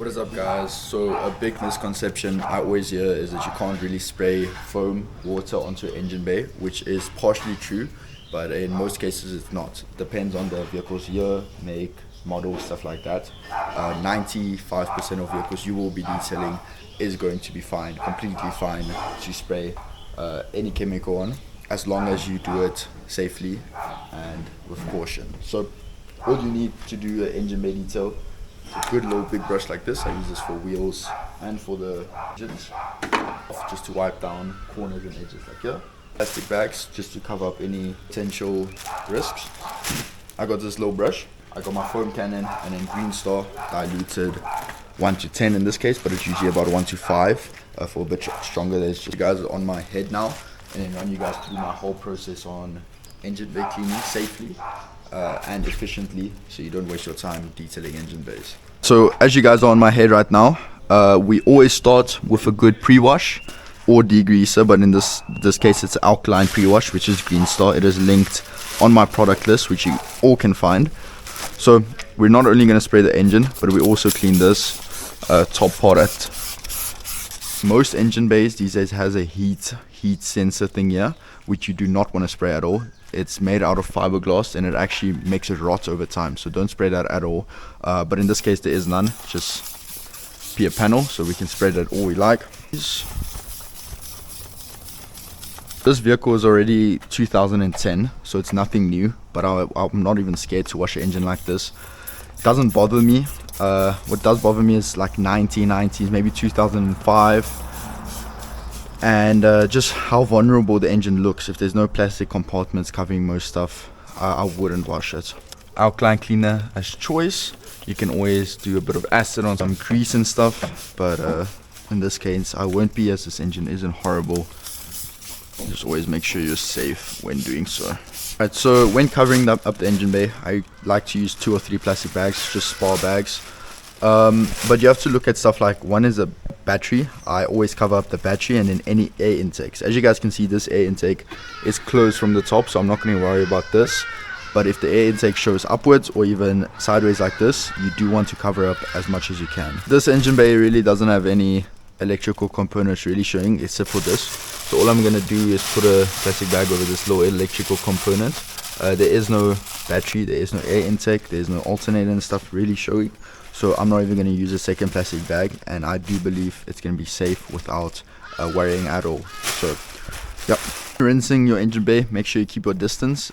What is up, guys? So a big misconception I always hear is that you can't really spray foam water onto an engine bay, which is partially true, but in most cases it's not. Depends on the vehicle's year, make, model, stuff like that. 95% of vehicles you will be detailing is going to be fine, completely fine to spray any chemical on, as long as you do it safely and with caution. So all you need to do an engine bay detail, a good little big brush like this. I use this for wheels and for the engines, just to wipe down corners and edges like here. Plastic bags just to cover up any potential risks. I got this little brush. I got my foam cannon and then Green Star diluted 1 to 10 in this case, but it's usually about 1 to 5 for a bit stronger. There's just, you guys are on my head now, and then run you guys through my whole process on engine bay cleaning safely and efficiently, so you don't waste your time detailing engine bays. So as you guys are on my head right now, we always start with a good pre-wash or degreaser, but in this case it's alkaline pre-wash, which is Green Star. It is linked on my product list, which you all can find. So we're not only going to spray the engine, but we also clean this top part. At most engine bays these days has a heat sensor thing here, which you do not want to spray at all. It's made out of fiberglass and it actually makes it rot over time, so don't spray that at all. But in this case there is none, just be a panel, so we can spray that all we like. This vehicle is already 2010, so it's nothing new, but I'm not even scared to wash an engine like this. It doesn't bother me. What does bother me is like 1990s, maybe 2005. And just how vulnerable the engine looks. If there's no plastic compartments covering most stuff, I wouldn't wash it. Alkaline cleaner as choice. You can always do a bit of acid on some grease and stuff, but in this case I won't be, as this engine isn't horrible. Just always make sure you're safe when doing so. Right, so when covering up the engine bay, I like to use 2 or 3 plastic bags, just spar bags. But you have to look at stuff like, one is a battery. I always cover up the battery, and then any air intakes. As you guys can see, this air intake is closed from the top, so I'm not going to worry about this. But if the air intake shows upwards or even sideways like this, you do want to cover up as much as you can. This engine bay really doesn't have any electrical components really showing except for this. So all I'm going to do is put a plastic bag over this little electrical component. There is no battery, there is no air intake, there is no alternator and stuff really showing. So I'm not even going to use a second plastic bag, and I do believe it's going to be safe without worrying at all. So, yep. Rinsing your engine bay, make sure you keep your distance,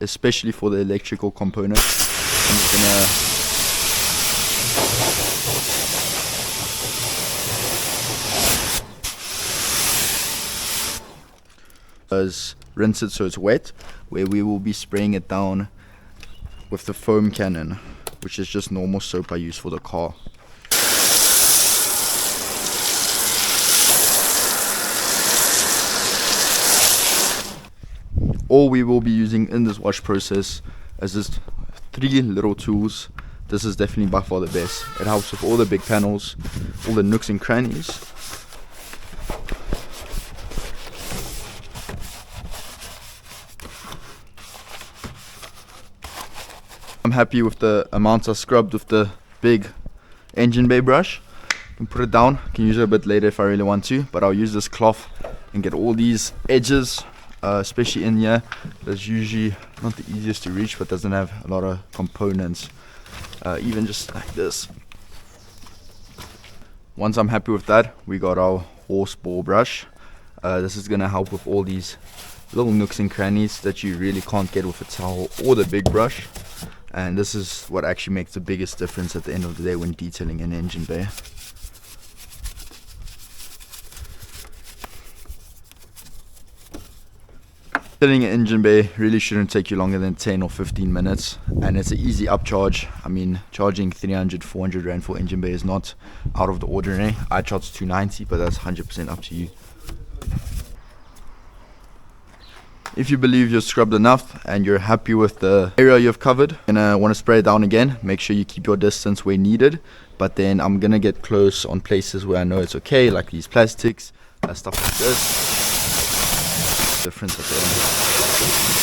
especially for the electrical component. I'm just gonna rinse it so it's wet, where we will be spraying it down with the foam cannon, which is just normal soap I use for the car. All we will be using in this wash process is just 3 little tools. This is definitely by far the best. It helps with all the big panels, all the nooks and crannies. I'm happy with the amount I scrubbed with the big engine bay brush. I can put it down, I can use it a bit later if I really want to, but I'll use this cloth and get all these edges, especially in here. That's usually not the easiest to reach, but doesn't have a lot of components, even just like this. Once I'm happy with that, we got our horse ball brush. This is going to help with all these little nooks and crannies that you really can't get with a towel or the big brush. And this is what actually makes the biggest difference at the end of the day when detailing an engine bay. Detailing an engine bay really shouldn't take you longer than 10 or 15 minutes, and it's an easy upcharge. I mean, charging 300, 400 Rand for engine bay is not out of the ordinary. I charge 290, but that's 100% up to you. If you believe you've scrubbed enough and you're happy with the area you've covered and want to spray it down again, make sure you keep your distance where needed. But then I'm going to get close on places where I know it's okay, like these plastics, stuff like this. Difference at the end.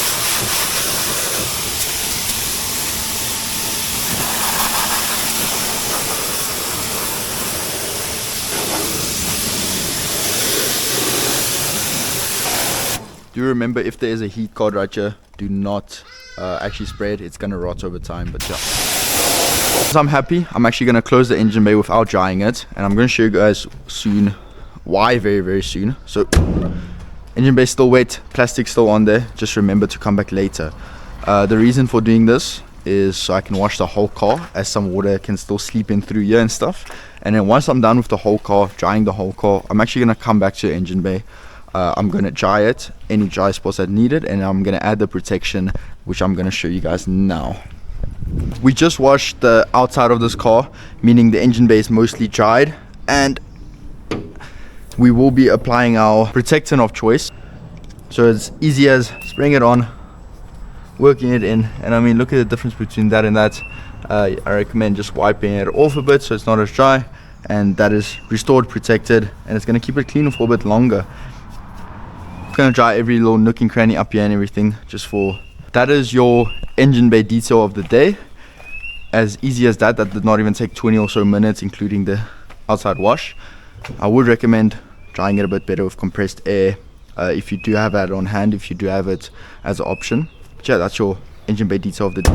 Do remember, if there is a heat card right here, do not actually spray it. It's going to rot over time. But yeah. So I'm happy. I'm actually going to close the engine bay without drying it. And I'm going to show you guys soon why, very, very soon. So engine bay still wet, plastic still on there. Just remember to come back later. The reason for doing this is so I can wash the whole car, as some water can still seep in through here and stuff. And then once I'm done with the whole car, drying the whole car, I'm actually going to come back to the engine bay. I'm going to dry it, any dry spots that needed, and I'm going to add the protection, which I'm going to show you guys now. We just washed the outside of this car, meaning the engine bay is mostly dried, and we will be applying our protectant of choice. So it's easy as spraying it on, working it in, and I mean, look at the difference between that and that. I recommend just wiping it off a bit so it's not as dry, and that is restored, protected, and it's going to keep it clean for a bit longer. I'm going to dry every little nook and cranny up here and everything, just for that. Is your engine bay detail of the day. As easy as that. That did not even take 20 or so minutes, including the outside wash. I would recommend drying it a bit better with compressed air, if you do have that on hand, if you do have it as an option. But yeah, that's your engine bay detail of the day.